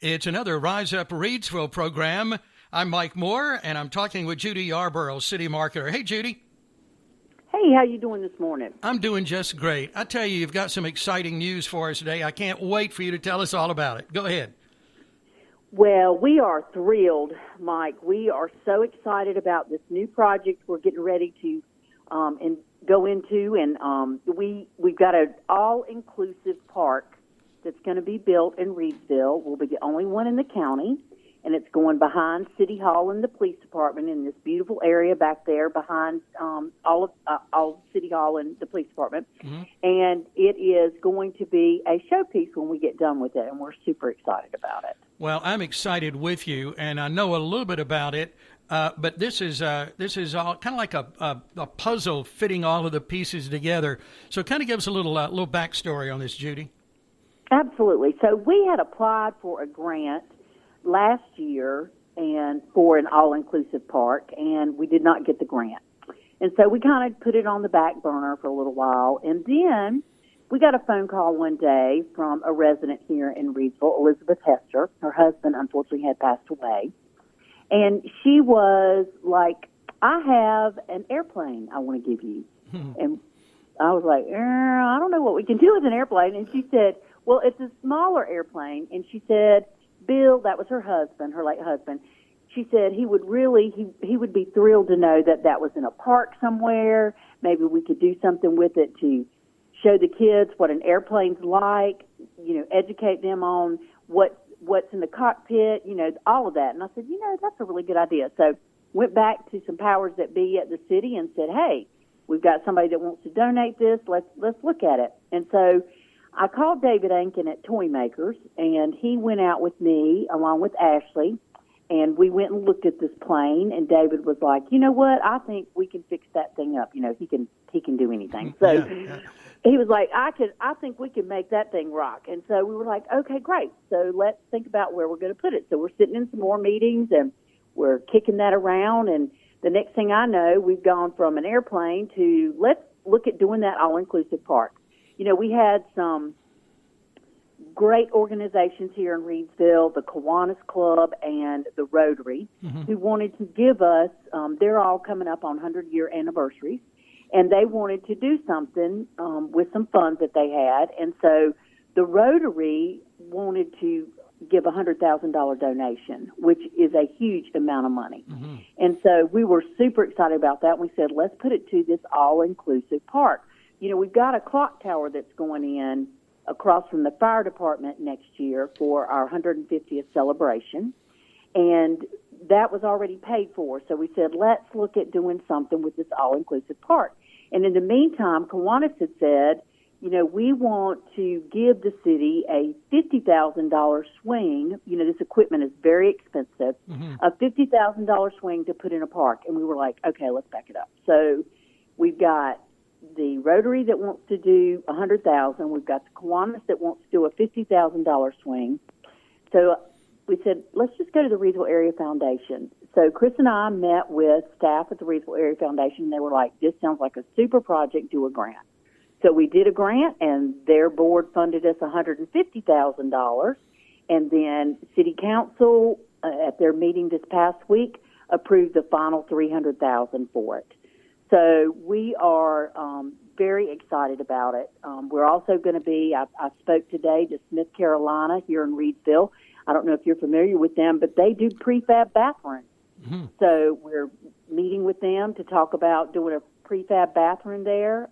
It's another Rise Up Reidsville program. I'm Mike Moore, and I'm talking with Judy Yarborough, city marketer. Hey, Judy. Hey, how you doing this morning? I'm doing just great. I tell you, you've got some exciting news for us today. I can't wait for you to tell us all about it. Go ahead. Well, we are thrilled, Mike. We are so excited about this new project we're getting ready to go into, and we've got an all-inclusive park that's going to be built in Reidsville. We'll be the only one in the county, and it's going behind City Hall and the police department in this beautiful area back there behind all City Hall and the police department. Mm-hmm. And it is going to be a showpiece when we get done with it, and we're super excited about it. Well, I'm excited with you, and I know a little bit about it. But this is all kind of like a puzzle fitting all of the pieces together. So kind of give us a little backstory on this, Judy. Absolutely. So we had applied for a grant last year and for an all-inclusive park, and we did not get the grant. And so we kind of put it on the back burner for a little while. And then we got a phone call one day from a resident here in Reidsville, Elizabeth Hester. Her husband, unfortunately, had passed away. And she was like, I have an airplane I want to give you. And I was like, I don't know what we can do with an airplane. And she said, well, it's a smaller airplane. And she said, Bill, that was her husband, her late husband. She said he would he would be thrilled to know that that was in a park somewhere. Maybe we could do something with it to show the kids what an airplane's like, educate them on what's in the cockpit, all of that. And I said, that's a really good idea. So went back to some powers that be at the city and said, hey, we've got somebody that wants to donate this. Let's look at it. And so I called David Ankin at Toy Makers, and he went out with me along with Ashley, and we went and looked at this plane. And David was like, you know what? I think we can fix that thing up. He can do anything. So he was like, I think we can make that thing rock. And so we were like, okay, great. So let's think about where we're going to put it. So we're sitting in some more meetings, and we're kicking that around. And the next thing I know, we've gone from an airplane to let's look at doing that all-inclusive park. We had some great organizations here in Reidsville, the Kiwanis Club and the Rotary, who wanted to give us, they're all coming up on 100-year anniversaries, and they wanted to do something with some funds that they had. And so the Rotary wanted to give a $100,000 donation, which is a huge amount of money. Mm-hmm. And so we were super excited about that. We said, let's put it to this all-inclusive park. We've got a clock tower that's going in across from the fire department next year for our 150th celebration. And that was already paid for. So we said, let's look at doing something with this all-inclusive park. And in the meantime, Kiwanis had said, we want to give the city a $50,000 swing. This equipment is very expensive, a $50,000 swing to put in a park. And we were like, okay, let's back it up. So we've got the Rotary that wants to do $100,000. We've got the Kiwanis that wants to do a $50,000 swing. So we said, let's just go to the Reidsville Area Foundation. So Chris and I met with staff at the Reidsville Area Foundation, and they were like, this sounds like a super project, do a grant. So we did a grant, and their board funded us $150,000. And then City Council, at their meeting this past week, approved the final $300,000 for it. So we are very excited about it. We're also going to be, I spoke today to Smith Carolina here in Reidsville. I don't know if you're familiar with them, but they do prefab bathrooms. Mm-hmm. So we're meeting with them to talk about doing a prefab bathroom there.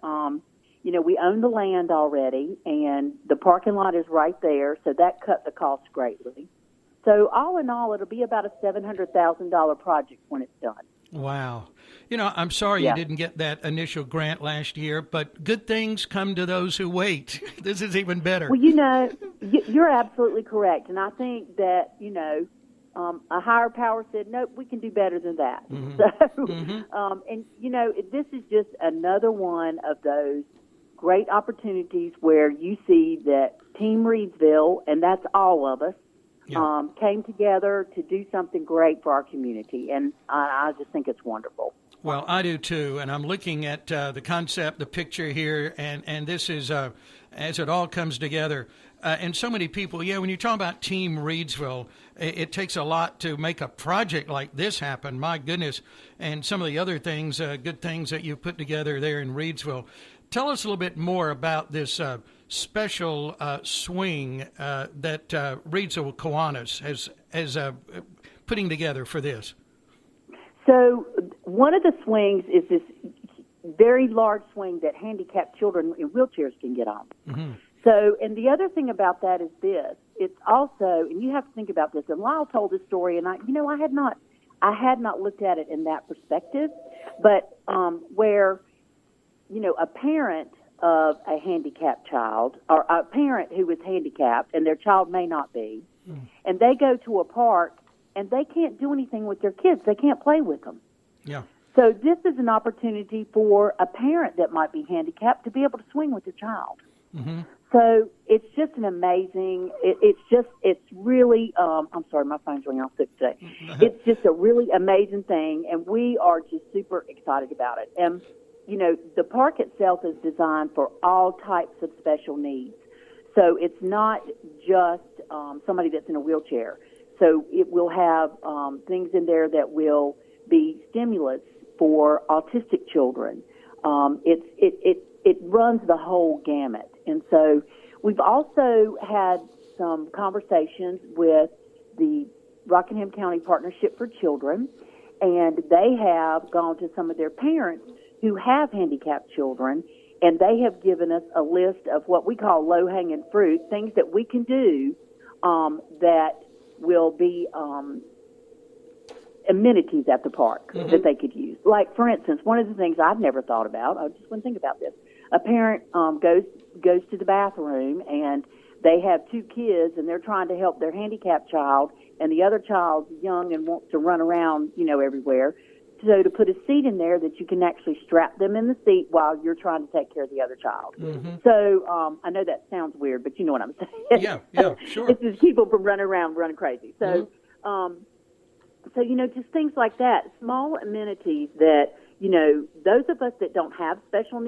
We own the land already, and the parking lot is right there, so that cut the cost greatly. So all in all, it'll be about a $700,000 project when it's done. Wow. I'm sorry you didn't get that initial grant last year, but good things come to those who wait. This is even better. Well, you're absolutely correct. And I think that, a higher power said, nope, we can do better than that. Mm-hmm. So, this is just another one of those great opportunities where you see that Team Reidsville, and that's all of us, came together to do something great for our community, and I just think it's wonderful. Well, I do too, and I'm looking at the concept, the picture here, and this is, as it all comes together, and so many people, when you talk about Team Reidsville, it takes a lot to make a project like this happen. My goodness. And some of the other things, good things that you've put together there in Reidsville. Tell us a little bit more about this special swing that Reidsville Kiwanis has putting together for this. So one of the swings is this very large swing that handicapped children in wheelchairs can get on. Mm-hmm. So, and the other thing about that is this: it's also, and you have to think about this. And Lyle told this story, and I had not looked at it in that perspective, but where, a parent of a handicapped child, or a parent who is handicapped and their child may not be, and they go to a park and they can't do anything with their kids. They can't play with them. Yeah. So this is an opportunity for a parent that might be handicapped to be able to swing with their child. Mm-hmm. So it's just an amazing, it's really, I'm sorry, my phone's ringing off sick today. It's just a really amazing thing, and we are just super excited about it. And, the park itself is designed for all types of special needs. So it's not just somebody that's in a wheelchair. So it will have things in there that will be stimulants for autistic children. It runs the whole gamut. And so we've also had some conversations with the Rockingham County Partnership for Children, and they have gone to some of their parents who have handicapped children, and they have given us a list of what we call low-hanging fruit, things that we can do that will be amenities at the park that they could use. Like, for instance, one of the things I've never thought about, I just wouldn't think about this, a parent goes to the bathroom, and they have two kids, and they're trying to help their handicapped child, and the other child's young and wants to run around, everywhere. So to put a seat in there that you can actually strap them in the seat while you're trying to take care of the other child. Mm-hmm. So I know that sounds weird, but you know what I'm saying. Yeah, sure. This is people from running around, running crazy. So, just things like that, small amenities that, those of us that don't have special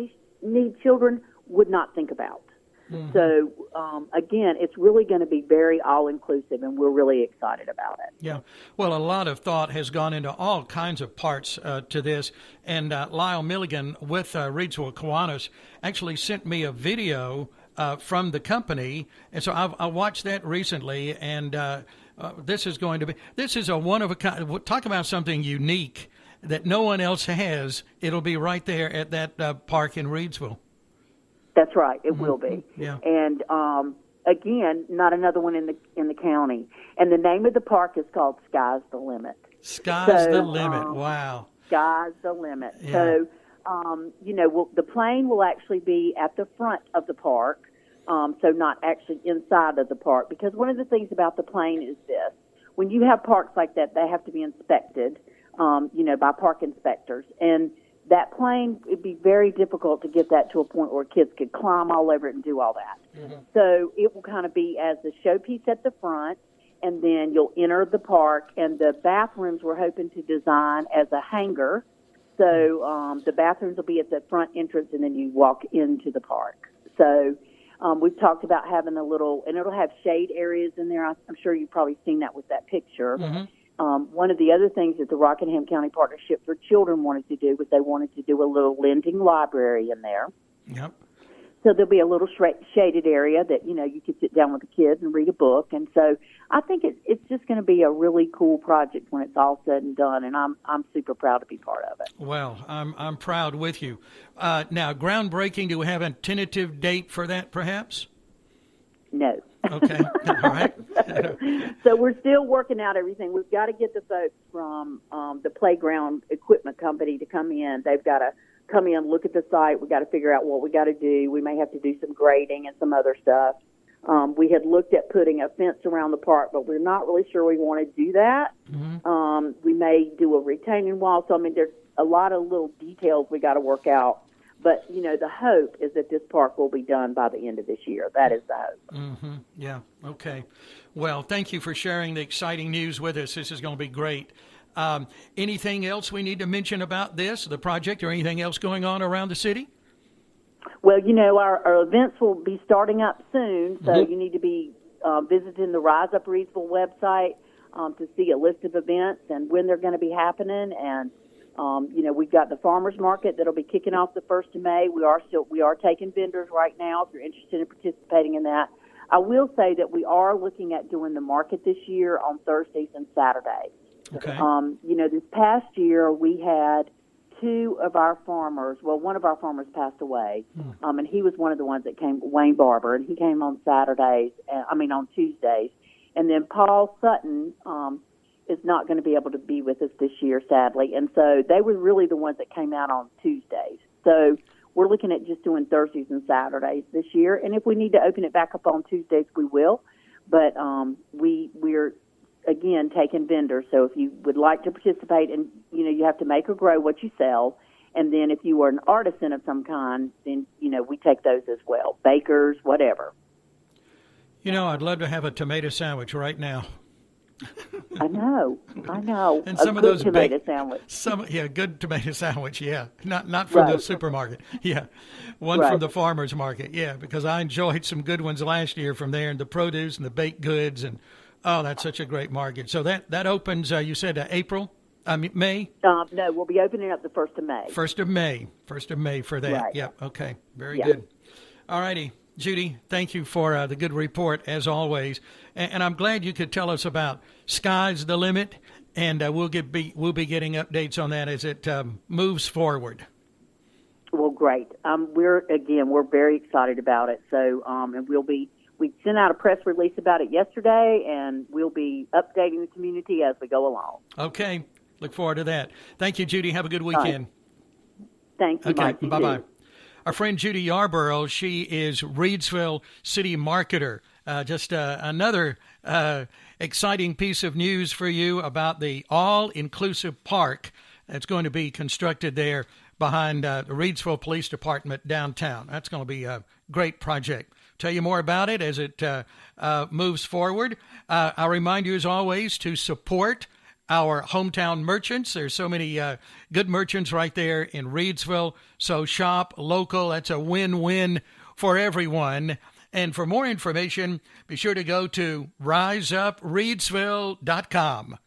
need children would not think about. Mm-hmm. So, again, it's really going to be very all-inclusive, and we're really excited about it. Yeah. Well, a lot of thought has gone into all kinds of parts to this, and Lyle Milligan with Reidsville Kiwanis actually sent me a video from the company, and so I watched that recently, and this is a one-of-a-kind, talk about something unique that no one else has. It'll be right there at that park in Reidsville. That's right. It will be. Yeah. And again, not another one in the county. And the name of the park is called Sky's the Limit. Sky's the Limit. Wow. Sky's the Limit. Yeah. So, the plane will actually be at the front of the park, so not actually inside of the park. Because one of the things about the plane is this: when you have parks like that, they have to be inspected, by park inspectors, and that plane, it'd be very difficult to get that to a point where kids could climb all over it and do all that. Mm-hmm. So it will kind of be as the showpiece at the front, and then you'll enter the park, and the bathrooms we're hoping to design as a hangar. So the bathrooms will be at the front entrance, and then you walk into the park. So we've talked about having a little, and it'll have shade areas in there. I'm sure you've probably seen that with that picture. Mm-hmm. One of the other things that the Rockingham County Partnership for Children wanted to do was they wanted to do a little lending library in there. Yep. So there'll be a little shaded area that, you could sit down with the kids and read a book. And so I think it's just going to be a really cool project when it's all said and done, and I'm super proud to be part of it. Well, I'm proud with you. Now, groundbreaking, do we have a tentative date for that, perhaps? No. Okay. All right. So we're still working out everything. We've got to get the folks from the playground equipment company to come in. They've got to come in, look at the site. We've got to figure out what we got to do. We may have to do some grading and some other stuff. We had looked at putting a fence around the park, but we're not really sure we want to do that. Mm-hmm. We may do a retaining wall. So, there's a lot of little details we got to work out. But, the hope is that this park will be done by the end of this year. That is the hope. Mm-hmm. Yeah, okay. Well, thank you for sharing the exciting news with us. This is going to be great. Anything else we need to mention about the project, or anything else going on around the city? Well, our events will be starting up soon, so you need to be visiting the Rise Up Reidsville website to see a list of events and when they're going to be happening. And we've got the farmers market that'll be kicking off the 1st of May. We are taking vendors right now if you're interested in participating in that. I will say that we are looking at doing the market this year on Thursdays and Saturdays. Okay. This past year we had two of our farmers. Well, one of our farmers passed away, and he was one of the ones that came, Wayne Barber, and he came on on Tuesdays. And then Paul Sutton is not going to be able to be with us this year, sadly. And so they were really the ones that came out on Tuesdays. So we're looking at just doing Thursdays and Saturdays this year. And if we need to open it back up on Tuesdays, we will. But we're, again, taking vendors. So if you would like to participate, and, you have to make or grow what you sell. And then if you are an artisan of some kind, then, we take those as well. Bakers, whatever. I'd love to have a tomato sandwich right now. I know. And some of those tomato sandwich. Good tomato sandwich. Yeah, not from the supermarket. Yeah, one from the farmers market. Yeah, because I enjoyed some good ones last year from there, and the produce and the baked goods, and that's such a great market. So that opens. You said May. No, we'll be opening up the 1st of May. 1st of May for that. Right. Yep. Okay. Very good. All righty. Judy, thank you for the good report, as always. And I'm glad you could tell us about Sky's the Limit, and we'll be getting updates on that as it moves forward. Well, great. We're very excited about it. So, and we sent out a press release about it yesterday, and we'll be updating the community as we go along. Okay. Look forward to that. Thank you, Judy. Have a good weekend. Thank you, okay. Mike. Bye-bye. Our friend Judy Yarborough, she is Reidsville City Marketer. Just another exciting piece of news for you about the all-inclusive park that's going to be constructed there behind the Reidsville Police Department downtown. That's going to be a great project. Tell you more about it as it moves forward. I'll remind you, as always, to support our hometown merchants. There's so many good merchants right there in Reidsville. So shop local. That's a win-win for everyone. And for more information, be sure to go to riseupresville.com.